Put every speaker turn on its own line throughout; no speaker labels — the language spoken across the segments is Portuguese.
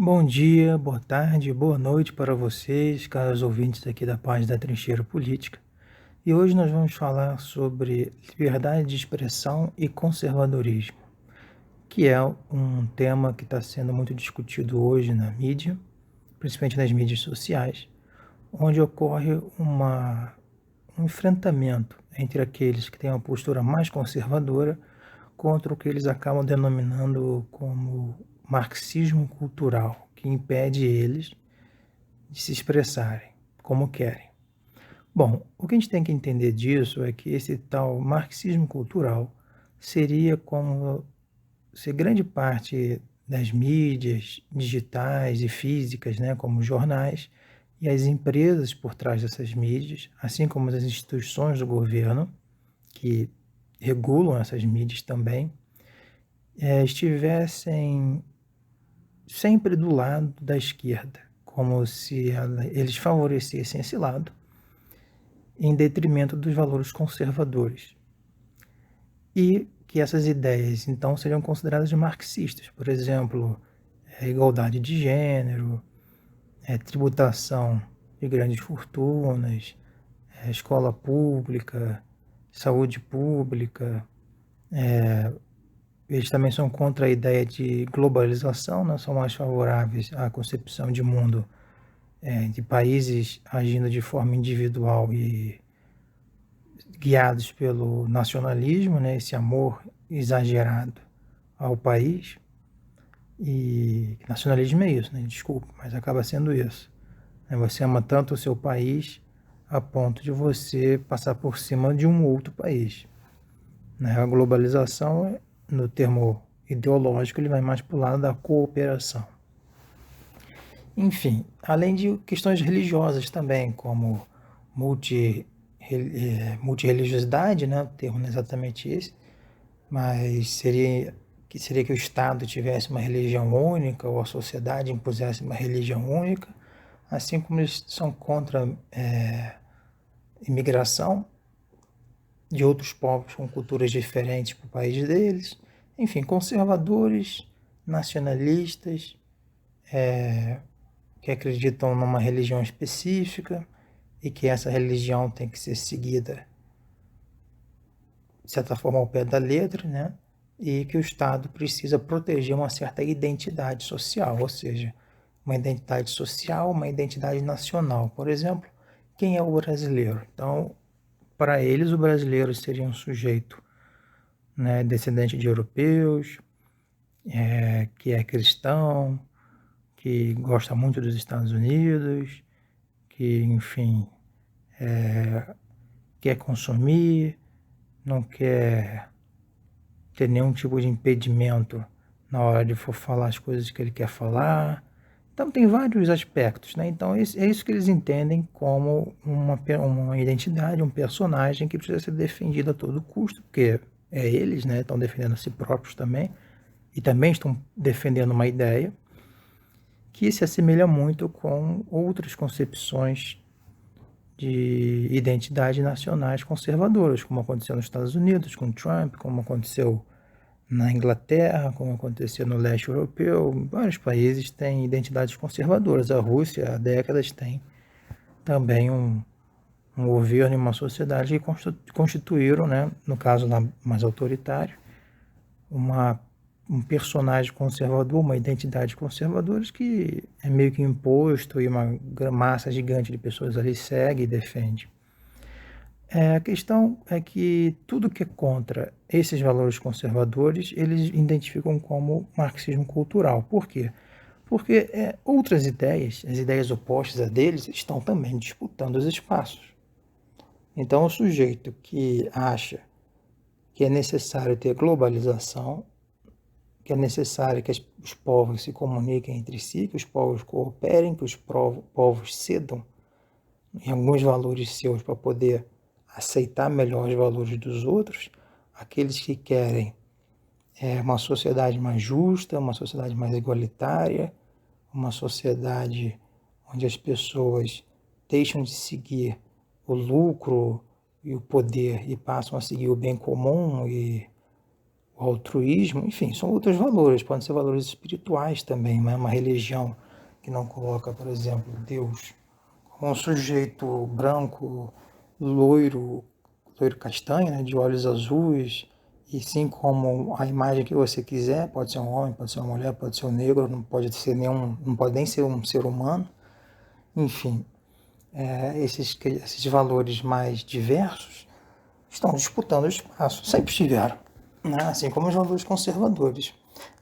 Bom dia, boa tarde, boa noite para vocês, caros ouvintes aqui da Paz da Trincheira Política. E hoje nós vamos falar sobre liberdade de expressão e conservadorismo, que é um tema que está sendo muito discutido hoje na mídia, principalmente nas mídias sociais, onde ocorre um enfrentamento entre aqueles que têm uma postura mais conservadora contra o que eles acabam denominando como marxismo cultural, que impede eles de se expressarem como querem. Bom, o que a gente tem que entender disso é que esse tal marxismo cultural seria como se grande parte das mídias digitais e físicas, né, como jornais, e as empresas por trás dessas mídias, assim como as instituições do governo, que regulam essas mídias também, estivessem sempre do lado da esquerda, como se eles favorecessem esse lado, em detrimento dos valores conservadores. E que essas ideias, então, seriam consideradas marxistas. Por exemplo, igualdade de gênero, tributação de grandes fortunas, escola pública, saúde pública. Eles também são contra a ideia de globalização, não são mais favoráveis à concepção de mundo de países agindo de forma individual e guiados pelo nacionalismo, né, esse amor exagerado ao país. E nacionalismo é isso, né? Desculpa, mas acaba sendo isso. Você ama tanto o seu país a ponto de você passar por cima de um outro país. A globalização, no termo ideológico, ele vai mais para o lado da cooperação. Enfim, além de questões religiosas também, como multireligiosidade, né? O termo não é exatamente esse, mas seria que o Estado tivesse uma religião única ou a sociedade impusesse uma religião única, assim como eles são contra imigração de outros povos com culturas diferentes para o país deles. Enfim, conservadores, nacionalistas, que acreditam numa religião específica e que essa religião tem que ser seguida, de certa forma, ao pé da letra, né? E que o Estado precisa proteger uma certa identidade social, ou seja, uma identidade social, uma identidade nacional. Por exemplo, quem é o brasileiro? Então, para eles, o brasileiro seria um sujeito, né, descendente de europeus, que é cristão, que gosta muito dos Estados Unidos, que, enfim, quer consumir, não quer ter nenhum tipo de impedimento na hora de for falar as coisas que ele quer falar. Então tem vários aspectos, né? Então é isso que eles entendem como uma identidade, um personagem que precisa ser defendido a todo custo, porque eles, né, estão defendendo a si próprios também, e também estão defendendo uma ideia que se assemelha muito com outras concepções de identidade nacionais conservadoras, como aconteceu nos Estados Unidos com Trump, como aconteceu na Inglaterra, como aconteceu no leste europeu. Vários países têm identidades conservadoras. A Rússia, há décadas, tem também um governo e uma sociedade que constituíram, né, no caso mais autoritário, um personagem conservador, uma identidade conservadora que é meio que imposto e uma massa gigante de pessoas ali segue e defende. A questão é que tudo que é contra esses valores conservadores, eles identificam como marxismo cultural. Por quê? Porque outras ideias, as ideias opostas a deles, estão também disputando os espaços. Então, o sujeito que acha que é necessário ter globalização, que é necessário que os povos se comuniquem entre si, que os povos cooperem, que os povos cedam em alguns valores seus para poder aceitar melhor os valores dos outros, aqueles que querem uma sociedade mais justa, uma sociedade mais igualitária, uma sociedade onde as pessoas deixam de seguir o lucro e o poder e passam a seguir o bem comum e o altruísmo, enfim, são outros valores, podem ser valores espirituais também, né? Uma religião que não coloca, por exemplo, Deus como um sujeito branco, loiro, loiro castanho, né, de olhos azuis, e sim como a imagem que você quiser, pode ser um homem, pode ser uma mulher, pode ser um negro, não pode ser nenhum, não pode nem ser um ser humano, enfim, esses valores mais diversos estão disputando o espaço, sempre estiveram, né? Assim como os valores conservadores.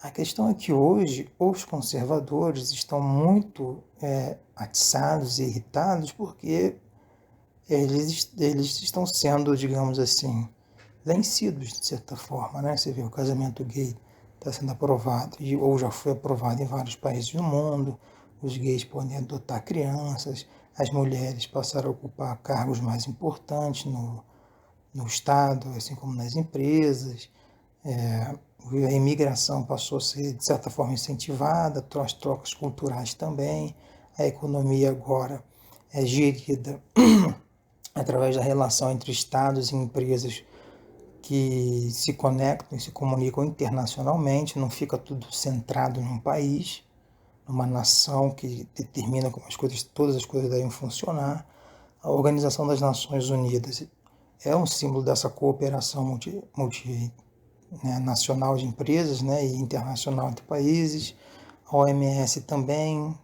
A questão é que hoje os conservadores estão muito atiçados e irritados porque eles estão sendo, digamos assim, vencidos de certa forma, né? Você vê, o casamento gay está sendo aprovado, ou já foi aprovado em vários países do mundo, os gays podem adotar crianças, as mulheres passaram a ocupar cargos mais importantes no Estado, assim como nas empresas, a imigração passou a ser, de certa forma, incentivada, as trocas culturais também, a economia agora é gerida através da relação entre estados e empresas que se conectam e se comunicam internacionalmente, não fica tudo centrado num país, numa nação que determina como todas as coisas devem funcionar. A Organização das Nações Unidas é um símbolo dessa cooperação nacional de empresas, né, e internacional entre países. A OMS também,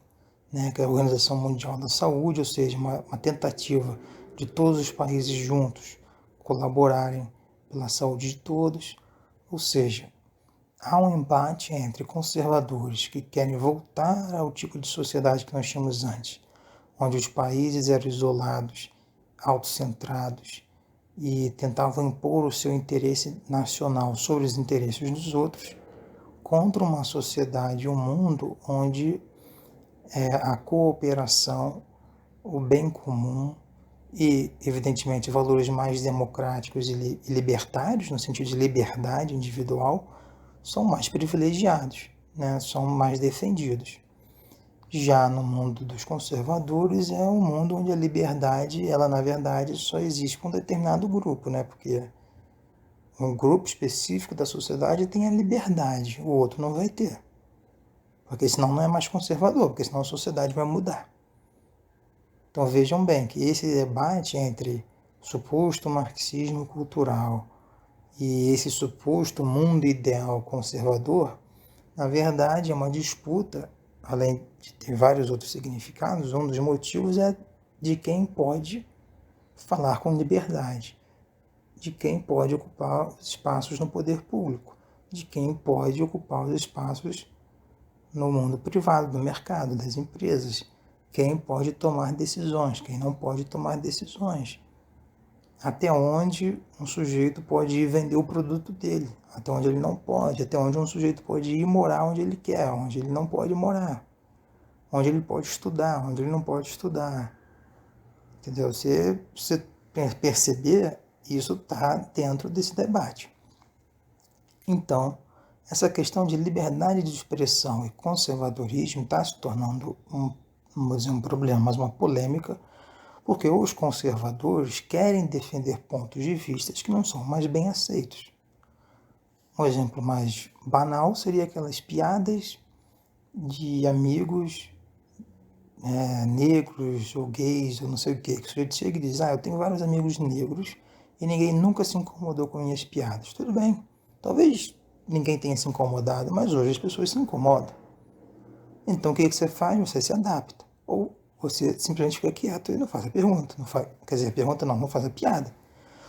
né, que é a Organização Mundial da Saúde, ou seja, uma tentativa de todos os países juntos colaborarem pela saúde de todos. Ou seja, há um embate entre conservadores que querem voltar ao tipo de sociedade que nós tínhamos antes, onde os países eram isolados, autocentrados e tentavam impor o seu interesse nacional sobre os interesses dos outros, contra uma sociedade, um mundo onde a cooperação, o bem comum e, evidentemente, valores mais democráticos e libertários, no sentido de liberdade individual, são mais privilegiados, né? São mais defendidos. Já no mundo dos conservadores é um mundo onde a liberdade, ela na verdade só existe para um determinado grupo, né? Porque um grupo específico da sociedade tem a liberdade, o outro não vai ter. Porque senão não é mais conservador, porque senão a sociedade vai mudar. Então vejam bem que esse debate entre suposto marxismo cultural e esse suposto mundo ideal conservador, na verdade é uma disputa, além de ter vários outros significados, um dos motivos é de quem pode falar com liberdade, de quem pode ocupar os espaços no poder público, de quem pode ocupar os espaços no mundo privado, no mercado, das empresas, quem pode tomar decisões, quem não pode tomar decisões, até onde um sujeito pode ir vender o produto dele, até onde ele não pode, até onde um sujeito pode ir morar onde ele quer, onde ele não pode morar, onde ele pode estudar, onde ele não pode estudar. Entendeu? Se você perceber, isso está dentro desse debate. Então, essa questão de liberdade de expressão e conservadorismo está se tornando um problema, mas uma polêmica, porque os conservadores querem defender pontos de vista que não são mais bem aceitos. Um exemplo mais banal seria aquelas piadas de amigos negros ou gays ou não sei o que o sujeito chega e diz, eu tenho vários amigos negros e ninguém nunca se incomodou com minhas piadas. Tudo bem, talvez ninguém tenha se incomodado, mas hoje as pessoas se incomodam. Então o que você faz? Você se adapta. Ou você simplesmente fica quieto e não faz a pergunta. Não faz a piada.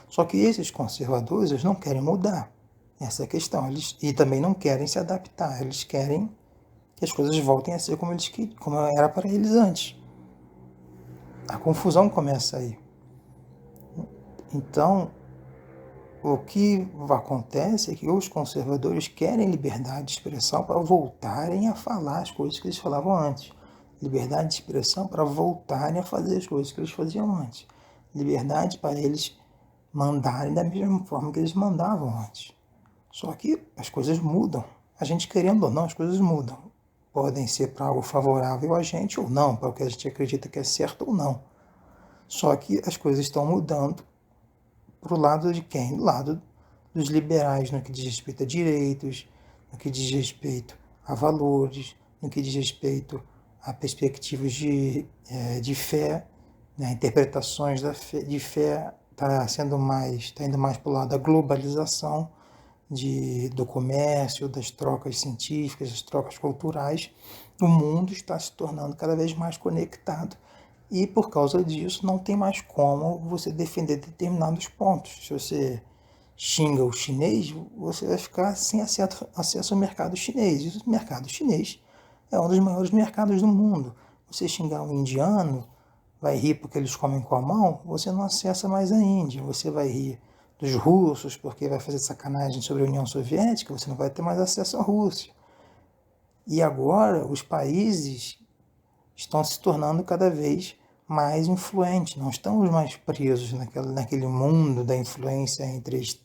Só que esses conservadores, eles não querem mudar. Essa é a questão. E também não querem se adaptar. Eles querem que as coisas voltem a ser como era para eles antes. A confusão começa aí. Então, o que acontece é que os conservadores querem liberdade de expressão para voltarem a falar as coisas que eles falavam antes. Liberdade de expressão para voltarem a fazer as coisas que eles faziam antes. Liberdade para eles mandarem da mesma forma que eles mandavam antes. Só que as coisas mudam. A gente querendo ou não, as coisas mudam. Podem ser para algo favorável a gente ou não, para o que a gente acredita que é certo ou não. Só que as coisas estão mudando para o lado de quem? Do lado dos liberais no que diz respeito a direitos, no que diz respeito a valores, no que diz respeito a perspectivas de fé, né? Interpretações de fé está indo mais para o lado da globalização, do comércio, das trocas científicas, das trocas culturais. O mundo está se tornando cada vez mais conectado e, por causa disso, não tem mais como você defender determinados pontos. Se você xinga o chinês, você vai ficar sem acesso ao mercado chinês. E o mercado chinês é um dos maiores mercados do mundo. Você xingar um indiano, vai rir porque eles comem com a mão, você não acessa mais a Índia. Você vai rir dos russos porque vai fazer sacanagem sobre a União Soviética, você não vai ter mais acesso à Rússia. E agora os países estão se tornando cada vez mais influentes, não estamos mais presos naquele mundo da influência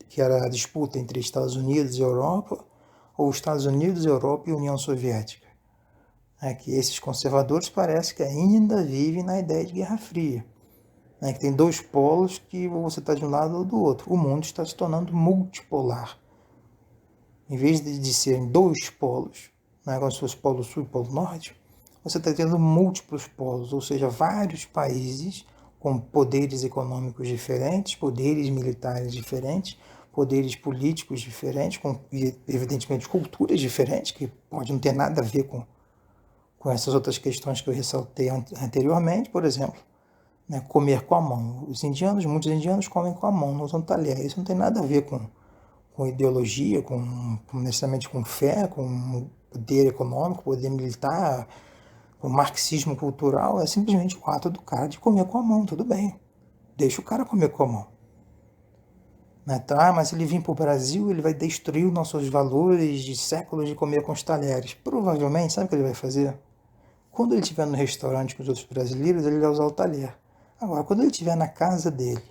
que era a disputa entre Estados Unidos e Europa, ou Estados Unidos, Europa e União Soviética. É que esses conservadores parece que ainda vivem na ideia de Guerra Fria, né, que tem dois polos que você está de um lado ou do outro. O mundo está se tornando multipolar. Em vez de serem dois polos, né, como se fosse polo sul e polo norte, você está tendo múltiplos polos, ou seja, vários países com poderes econômicos diferentes, poderes militares diferentes, poderes políticos diferentes, e evidentemente culturas diferentes, que pode não ter nada a ver com essas outras questões que eu ressaltei anteriormente, por exemplo, né, comer com a mão. Muitos indianos comem com a mão, não usam talher. Isso não tem nada a ver com ideologia, necessariamente com fé, com poder econômico, poder militar, com marxismo cultural. É simplesmente o ato do cara de comer com a mão, tudo bem. Deixa o cara comer com a mão. Tá, mas se ele vir para o Brasil, ele vai destruir os nossos valores de séculos de comer com os talheres. Provavelmente, sabe o que ele vai fazer? Quando ele estiver no restaurante com os outros brasileiros, ele vai usar o talher. Agora, quando ele estiver na casa dele,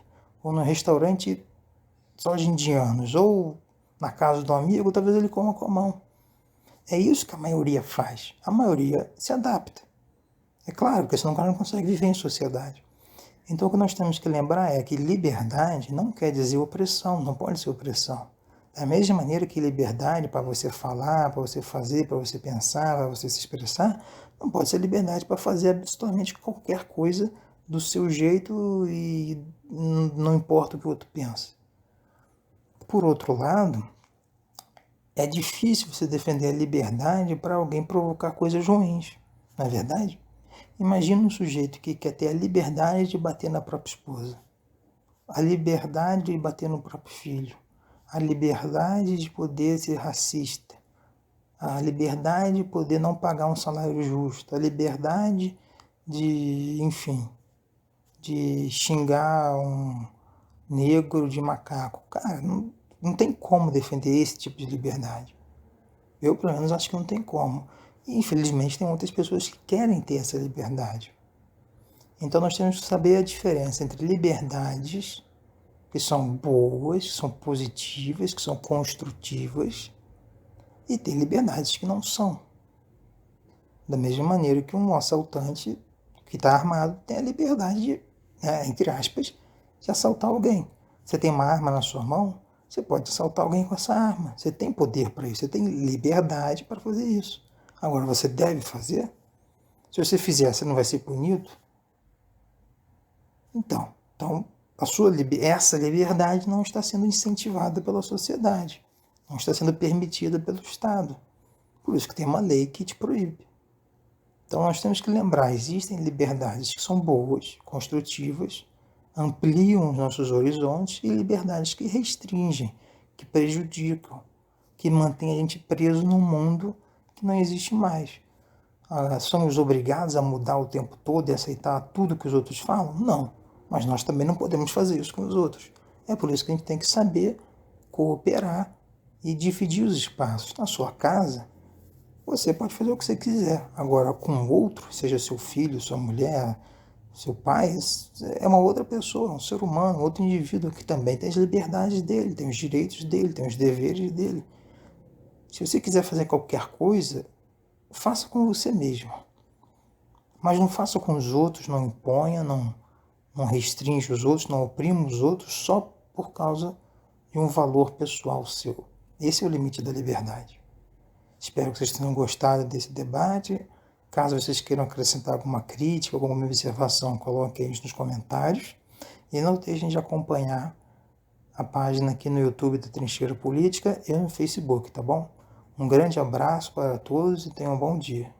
ou no restaurante só de indianos, ou na casa do amigo, talvez ele coma com a mão. É isso que a maioria faz. A maioria se adapta. É claro, porque senão o cara não consegue viver em sociedade. Então o que nós temos que lembrar é que liberdade não quer dizer opressão, não pode ser opressão. Da mesma maneira que liberdade para você falar, para você fazer, para você pensar, para você se expressar, não pode ser liberdade para fazer absolutamente qualquer coisa do seu jeito e não importa o que o outro pensa. Por outro lado, é difícil você defender a liberdade para alguém provocar coisas ruins, não é verdade? Imagina um sujeito que quer ter a liberdade de bater na própria esposa, a liberdade de bater no próprio filho, a liberdade de poder ser racista, a liberdade de poder não pagar um salário justo, a liberdade de, enfim, de xingar um negro de macaco. Cara, não tem como defender esse tipo de liberdade. Eu, pelo menos, acho que não tem como. E, infelizmente, tem muitas pessoas que querem ter essa liberdade. Então, nós temos que saber a diferença entre liberdades que são boas, que são positivas, que são construtivas, e tem liberdades que não são. Da mesma maneira que um assaltante que está armado tem a liberdade de, entre aspas, de assaltar alguém. Você tem uma arma na sua mão, você pode assaltar alguém com essa arma. Você tem poder para isso, você tem liberdade para fazer isso. Agora, você deve fazer? Se você fizer, você não vai ser punido? Então essa liberdade não está sendo incentivada pela sociedade, não está sendo permitida pelo Estado. Por isso que tem uma lei que te proíbe. Então nós temos que lembrar, existem liberdades que são boas, construtivas, ampliam os nossos horizontes, e liberdades que restringem, que prejudicam, que mantêm a gente preso num mundo que não existe mais. Somos obrigados a mudar o tempo todo e aceitar tudo que os outros falam? Não. Mas nós também não podemos fazer isso com os outros. É por isso que a gente tem que saber cooperar e dividir os espaços. Na sua casa, você pode fazer o que você quiser. Agora, com o outro, seja seu filho, sua mulher, seu pai, é uma outra pessoa, um ser humano, outro indivíduo que também tem as liberdades dele, tem os direitos dele, tem os deveres dele. Se você quiser fazer qualquer coisa, faça com você mesmo. Mas não faça com os outros, não imponha, não restringe os outros, não oprima os outros só por causa e um valor pessoal seu. Esse é o limite da liberdade. Espero que vocês tenham gostado desse debate. Caso vocês queiram acrescentar alguma crítica, alguma observação, coloquem aí nos comentários. E não deixem de acompanhar a página aqui no YouTube da Trincheira Política e no Facebook, tá bom? Um grande abraço para todos e tenham um bom dia.